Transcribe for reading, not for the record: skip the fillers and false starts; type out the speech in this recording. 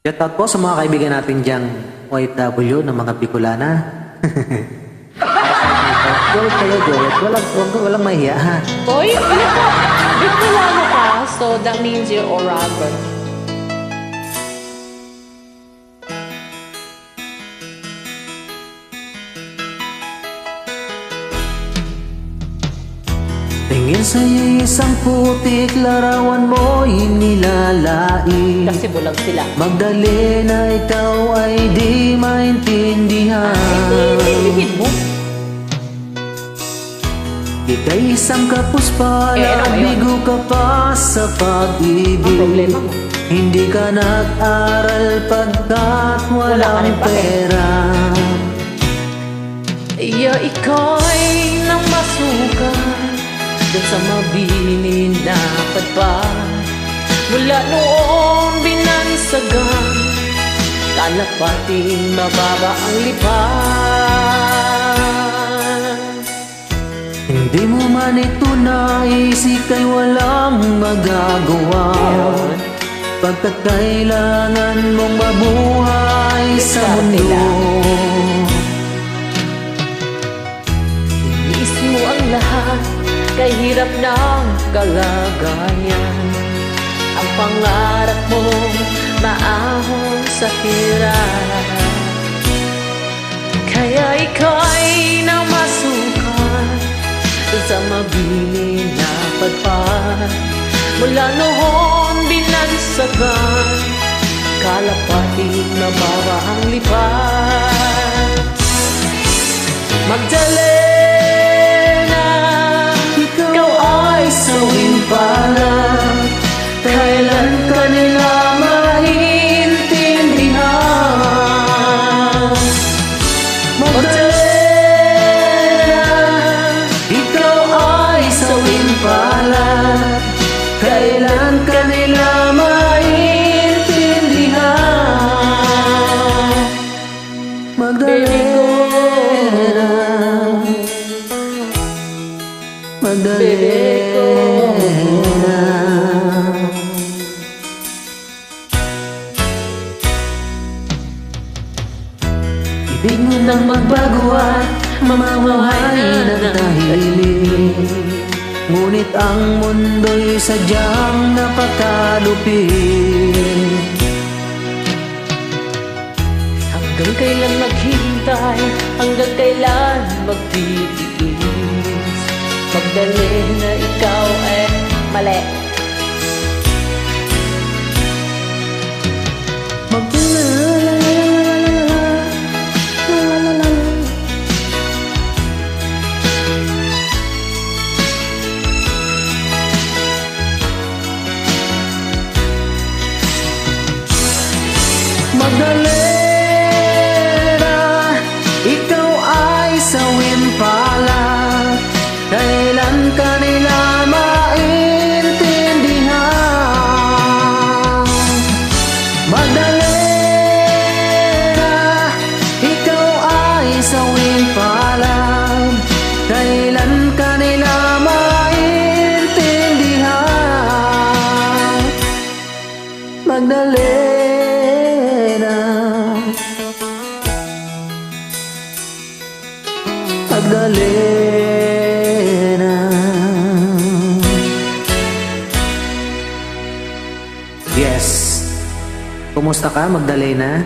Shout out po sa mga kaibigan natin diyang OFW ng mga Bicolana. Joel kayo, Joel. Walang mahiya, ha? Oy, ano ka? Bicolano ka, so that means you're Oragon. Tingin sa isang putik, larawan mo'y nilalait. Kasi bulag sila. Magdalena, ikaw ay di maintindihan. Hindi mo. Ika'y isang kapuspala, ano yun? bigo ka pa sa Ang pag-ibig. problema mo. Hindi ka nag-aral pagkat Wala ka walang rin pake. pera. Ika'y nang masukan dun sa mabini na padpad. Mula noon binansagan, kalapating mababa ang lipad. Hindi mo man ito naisip ay walang magagawa. Pagkat kailangan mong mabuhay sa mundo. Tinis mo ang lahat, kay hirap ng kalagayan. Ang pangarap mo, maahon sa hirap. Kaya ika'y namasukan sa mabini na padpad. Mula noon binagsagan, kalapating nabawa ang lipad. Magdalena, Ikaw ay sawing palad, kailan ka nila maintindihan. Magdalena, ikaw ay sawing palad, kailan ka nila maintindihan. Magdalena, Magdalena. Ibig mo nang magbago at mamamuhay ng tahimik. Ngunit ang mundo'y sadyang napakalupit. hanggang kailan maghintay, hanggang kailan magtitiis. Magdalena, ikaw ay mali. Magdalena, ikaw ay sawing palad, kailan ka nila maintindihan. Magdalena, ikaw ay sawing palad, kailan ka nila maintindihan. Magdalena, Magdalena. Yes. Kumusta ka, Magdalena?